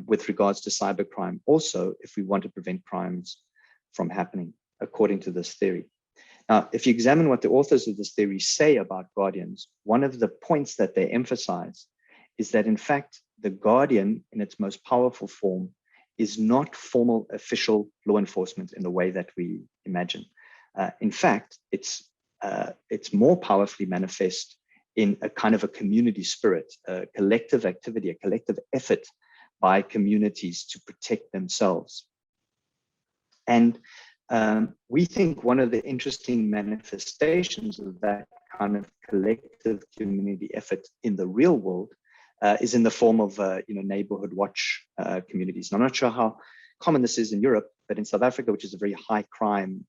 [SPEAKER 2] with regards to cybercrime also, if we want to prevent crimes from happening, according to this theory. Now, if you examine what the authors of this theory say about guardians, one of the points that they emphasize is that, in fact, the guardian in its most powerful form is not formal official law enforcement in the way that we imagine. In fact, it's more powerfully manifest in a kind of a community spirit, a collective activity, a collective effort by communities to protect themselves. And we think one of the interesting manifestations of that kind of collective community effort in the real world is in the form of neighborhood watch communities. And I'm not sure how common this is in Europe, but in South Africa, which is a very high crime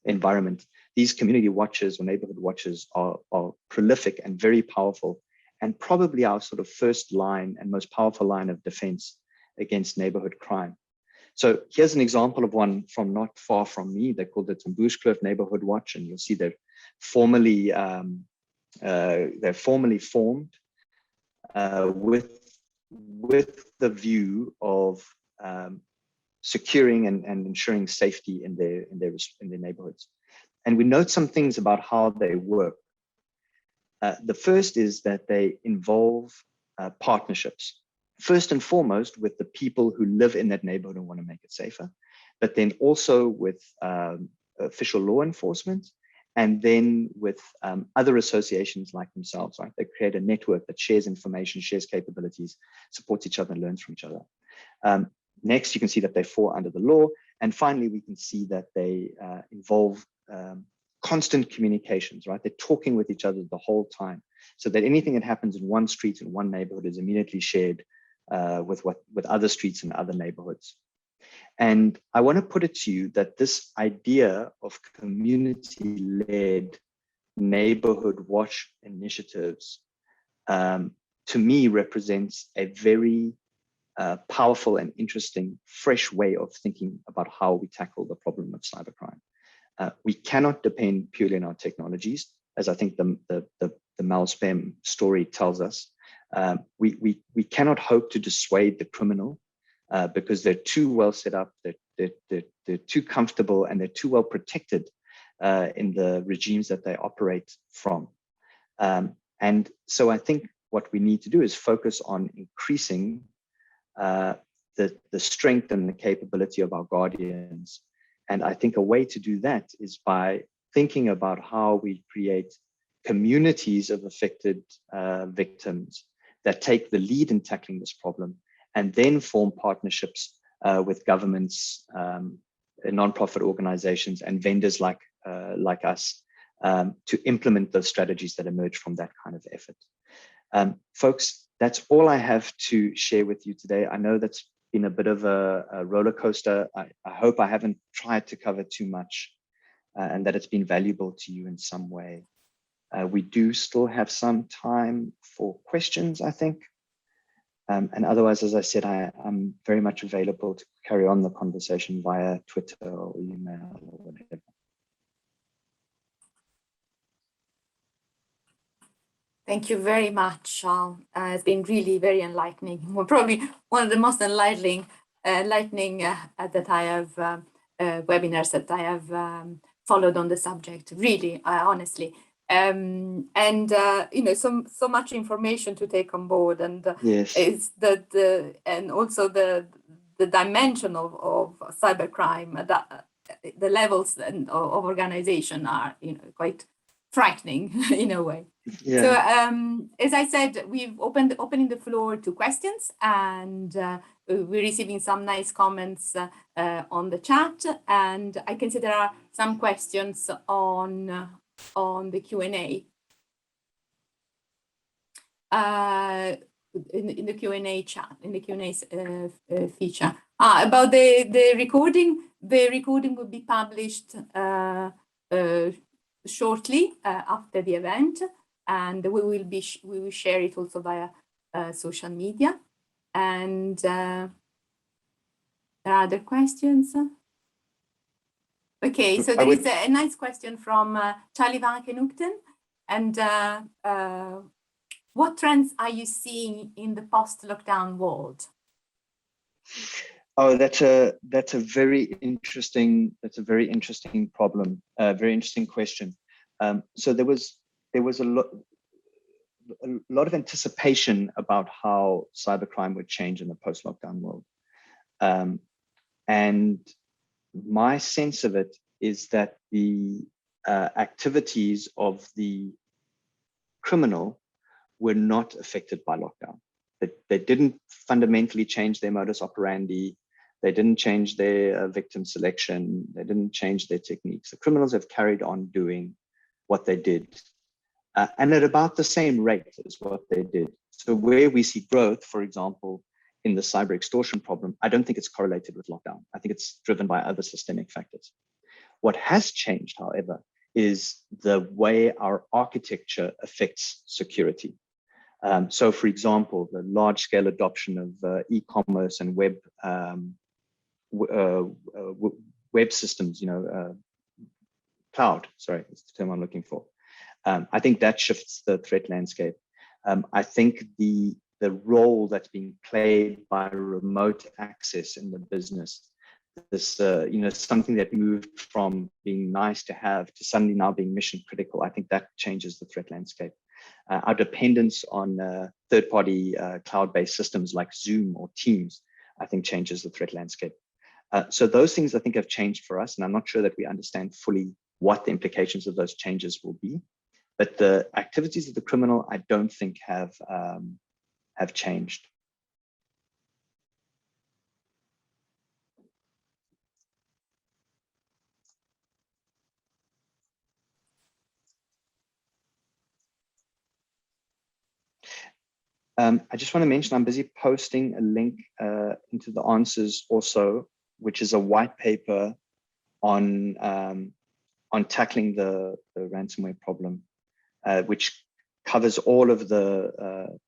[SPEAKER 2] environment, these community watches or neighborhood watches are prolific and very powerful, and probably our sort of first line and most powerful line of defense against neighborhood crime. So here's an example of one from not far from me. They called it Bushcliff Neighborhood Watch, and you'll see they're formally formed with the view of securing and ensuring safety in their neighborhoods. And we note some things about how they work. The first is that they involve partnerships. First and foremost with the people who live in that neighborhood and want to make it safer, but then also with official law enforcement, and then with other associations like themselves, right? They create a network that shares information, shares capabilities, supports each other and learns from each other. Next, you can see that they fall under the law. And finally, we can see that they involve constant communications, right? They're talking with each other the whole time, so that anything that happens in one street in one neighborhood is immediately shared with other streets and other neighborhoods. And I want to put it to you that this idea of community-led neighborhood watch initiatives, to me, represents a very powerful and interesting, fresh way of thinking about how we tackle the problem of cybercrime. We cannot depend purely on our technologies, as I think the Malspam story tells us. We cannot hope to dissuade the criminal because they're too well set up, they're too comfortable, and they're too well protected in the regimes that they operate from. And so I think what we need to do is focus on increasing the strength and the capability of our guardians. And I think a way to do that is by thinking about how we create communities of affected victims that take the lead in tackling this problem, and then form partnerships with governments, nonprofit organizations, and vendors like us to implement those strategies that emerge from that kind of effort. Folks, that's all I have to share with you today. I know that's been a bit of a roller coaster. I hope I haven't tried to cover too much and that it's been valuable to you in some way. We do still have some time for questions, I think. And otherwise, as I said, I'm very much available to carry on the conversation via Twitter or email or whatever.
[SPEAKER 1] Thank you very much, Charl. It's been really very enlightening. Well, probably one of the most enlightening that I have webinars that I have followed on the subject. Really, honestly, You know, so much information to take on board, and
[SPEAKER 2] yes,
[SPEAKER 1] is and also the dimension of cybercrime, that the levels of organization are, you know, quite frightening in a way.
[SPEAKER 2] yeah.
[SPEAKER 1] So as I said, we've opening the floor to questions, and we're receiving some nice comments on the chat, and I can see there are some questions on the Q&A. In the Q&A chat, in the Q&A feature. About the recording will be published shortly after the event, and we will share it also via social media. And there are other questions. Okay, so there is a nice question from Charlie van Kenukten, and what trends are you seeing in the post-lockdown world?
[SPEAKER 2] Oh, that's a very interesting problem, very interesting question. So there was a lot of anticipation about how cybercrime would change in the post-lockdown world, and my sense of it is that the activities of the criminal were not affected by lockdown. They didn't fundamentally change their modus operandi. They didn't change their victim selection. They didn't change their techniques. The criminals have carried on doing what they did, and at about the same rate as what they did. So where we see growth, for example, in the cyber extortion problem, I don't think it's correlated with lockdown. I think it's driven by other systemic factors. What has changed, however, is the way our architecture affects security. So, for example, the large-scale adoption of e-commerce and web systems, you know, cloud. Sorry, that's the term I'm looking for. I think that shifts the threat landscape. I think the role that's being played by remote access in the business, this you know, something that moved from being nice to have to suddenly now being mission critical. I think that changes the threat landscape. Our dependence on third-party cloud-based systems like Zoom or Teams, I think, changes the threat landscape. So those things, I think, have changed for us, and I'm not sure that we understand fully what the implications of those changes will be. But the activities of the criminal, I don't think have changed. I just want to mention I'm busy posting a link into the answers also, which is a white paper on tackling the ransomware problem, which covers all of the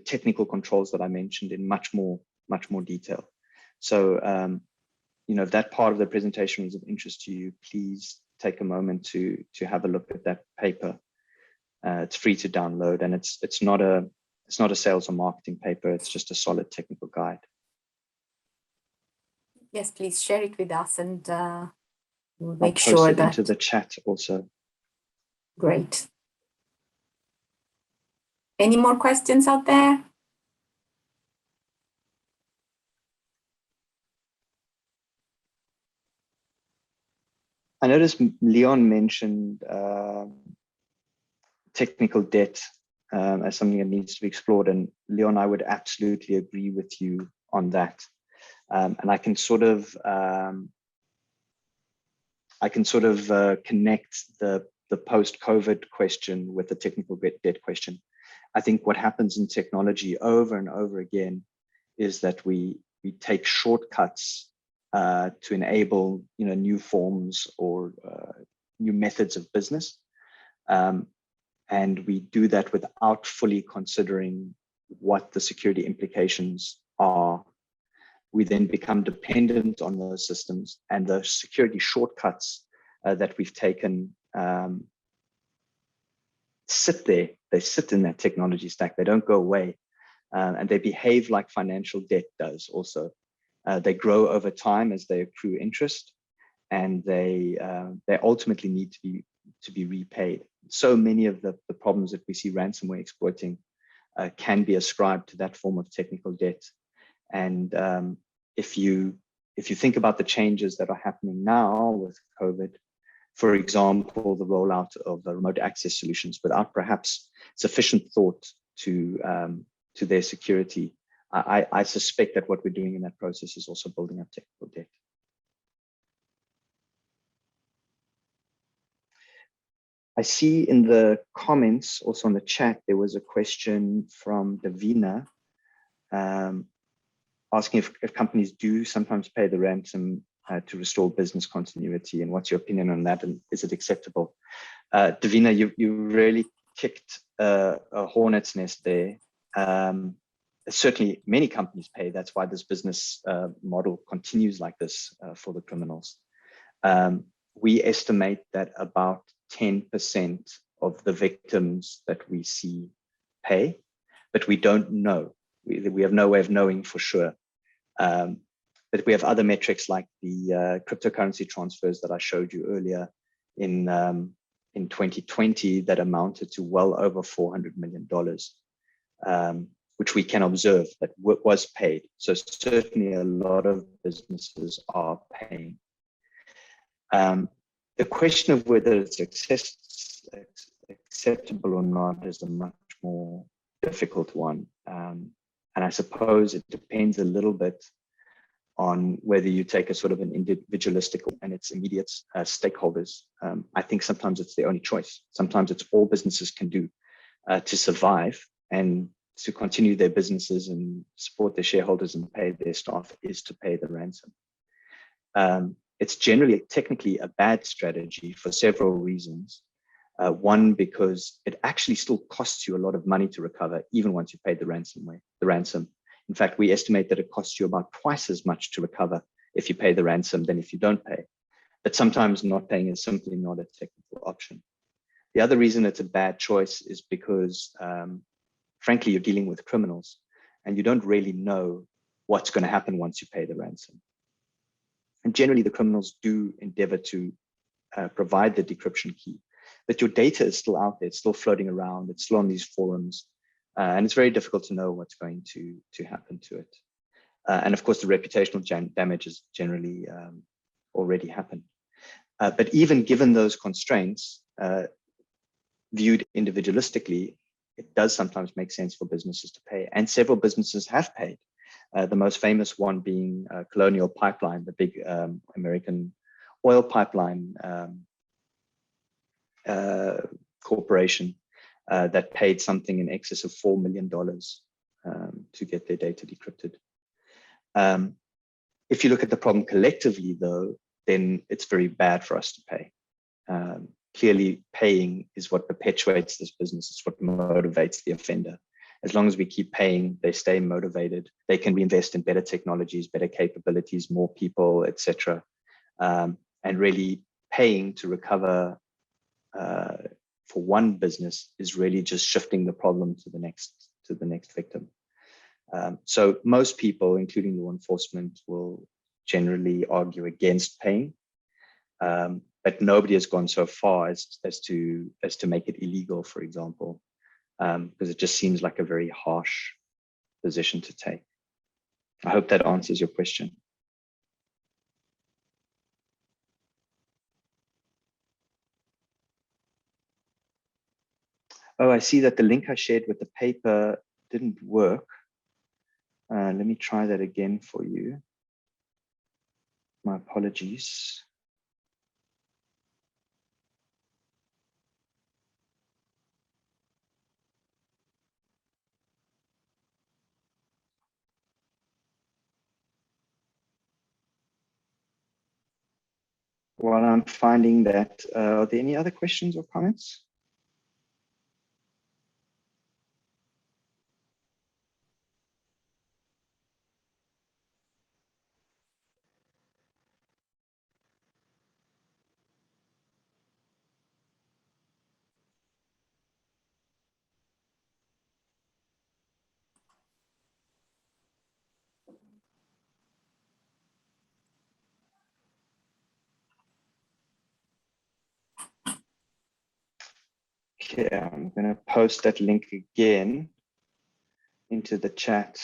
[SPEAKER 2] technical controls that I mentioned in much more detail. So, you know, if that part of the presentation was of interest to you, please take a moment to have a look at that paper. It's free to download, and it's not a sales or marketing paper. It's just a solid technical guide.
[SPEAKER 1] Yes, please share it with us, and we'll make
[SPEAKER 2] I'll post
[SPEAKER 1] sure
[SPEAKER 2] it
[SPEAKER 1] that
[SPEAKER 2] into the chat also.
[SPEAKER 1] Great. Any more questions out there?
[SPEAKER 2] I noticed Leon mentioned technical debt as something that needs to be explored, and Leon, I would absolutely agree with you on that. And I can sort of connect the post-COVID question with the technical debt question. I think what happens in technology over and over again is that we take shortcuts to enable, you know, new forms or new methods of business, and we do that without fully considering what the security implications are. We then become dependent on those systems, and the security shortcuts that we've taken sit there. They sit in that technology stack. They don't go away, and they behave like financial debt does also. They grow over time as they accrue interest, and they ultimately need to be repaid. So many of the problems that we see ransomware exploiting can be ascribed to that form of technical debt. And if you think about the changes that are happening now with COVID, for example, the rollout of the remote access solutions without perhaps sufficient thought to their security, I suspect that what we're doing in that process is also building up technical debt. I see in the comments, also in the chat, there was a question from Davina asking if companies do sometimes pay the ransom to restore business continuity, and what's your opinion on that, and is it acceptable? Davina, you really kicked a hornet's nest there. Certainly many companies pay. That's why this business model continues like this for the criminals. We estimate that about 10% of the victims that we see pay, but we don't know. We have no way of knowing for sure. But we have other metrics like the cryptocurrency transfers that I showed you earlier in 2020 that amounted to well over $400 million, which we can observe that was paid. So certainly a lot of businesses are paying. The question of whether it's acceptable or not is a much more difficult one. And I suppose it depends a little bit on whether you take a sort of an individualistic and its immediate stakeholders. I think sometimes it's the only choice. Sometimes it's all businesses can do to survive and to continue their businesses and support their shareholders and pay their staff is to pay the ransom. It's generally technically a bad strategy for several reasons. One, because it actually still costs you a lot of money to recover, even once you paid the ransom. In fact, we estimate that it costs you about twice as much to recover if you pay the ransom than if you don't pay. But sometimes not paying is simply not a technical option. The other reason it's a bad choice is because, frankly, you're dealing with criminals and you don't really know what's going to happen once you pay the ransom. And generally, the criminals do endeavor to provide the decryption key, but your data is still out there, it's still floating around, it's still on these forums, and it's very difficult to know what's going to happen to it. And of course, the reputational damage has generally already happened. But even given those constraints, viewed individualistically, it does sometimes make sense for businesses to pay, and several businesses have paid. The most famous one being Colonial Pipeline, the big American oil pipeline corporation that paid something in excess of $4 million to get their data decrypted. If you look at the problem collectively, though, then it's very bad for us to pay. Clearly, paying is what perpetuates this business. It's what motivates the offender. As long as we keep paying, they stay motivated. They can reinvest in better technologies, better capabilities, more people, etc. And really paying to recover for one business is really just shifting the problem to the next victim. So most people, including law enforcement, will generally argue against paying, but nobody has gone so far as to make it illegal, for example. Because it just seems like a very harsh position to take. I hope that answers your question. Oh, I see that the link I shared with the paper didn't work. Let me try that again for you. My apologies. While I'm finding that, are there any other questions or comments? Okay, I'm going to post that link again into the chat.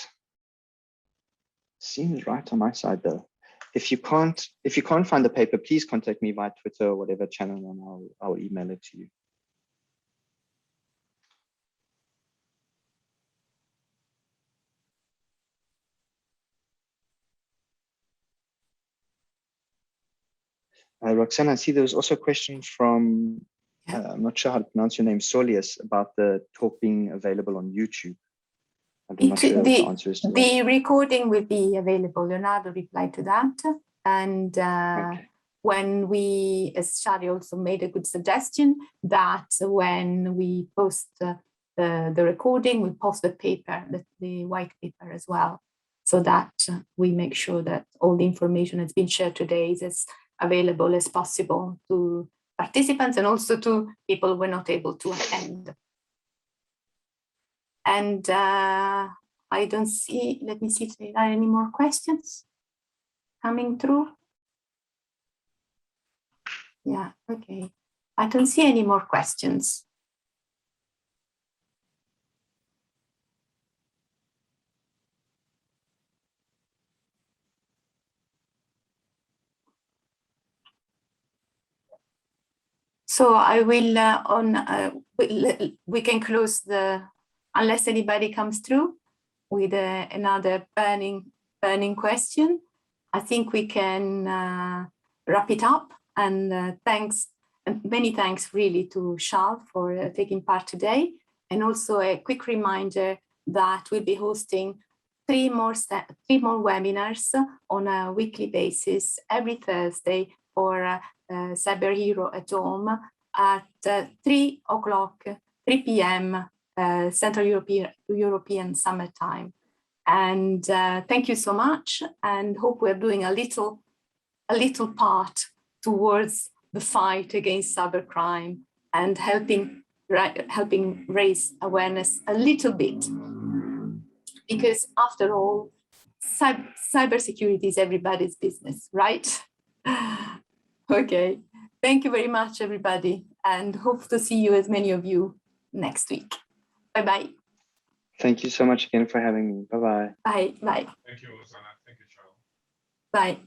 [SPEAKER 2] Seems right on my side though. If you can't find the paper, please contact me via Twitter or whatever channel, and I'll email it to you. Roxana, I see there was also a question from, I'm not sure how to pronounce your name, Solius, about the talk being available on YouTube. I'm not sure what the answer is to that.
[SPEAKER 1] The recording will be available. Leonardo replied to that. And
[SPEAKER 2] Okay.
[SPEAKER 1] when we, as Charlie also made a good suggestion, that when we post the recording, we post the paper, the white paper as well, so that we make sure that all the information that's been shared today is as available as possible to participants and also to people who were not able to attend. And I don't see, let me see if there are any more questions coming through. Yeah, okay. I don't see any more questions. So I will, we can close the, unless anybody comes through with another burning question, I think we can wrap it up. And many thanks really to Charl for taking part today. And also a quick reminder that we'll be hosting three more webinars on a weekly basis every Thursday for Cyber Hero at Home at 3 p.m. Central European summertime. And thank you so much, and hope we're doing a little part towards the fight against cybercrime and helping raise awareness a little bit. Because after all, cybersecurity is everybody's business, right? Okay, thank you very much, everybody, and hope to see you, as many of you, next week. Bye-bye.
[SPEAKER 2] Thank you so much again for having me. Bye-bye.
[SPEAKER 1] Bye. Bye.
[SPEAKER 3] Thank you, Rosanna. Thank you, Charl.
[SPEAKER 1] Bye.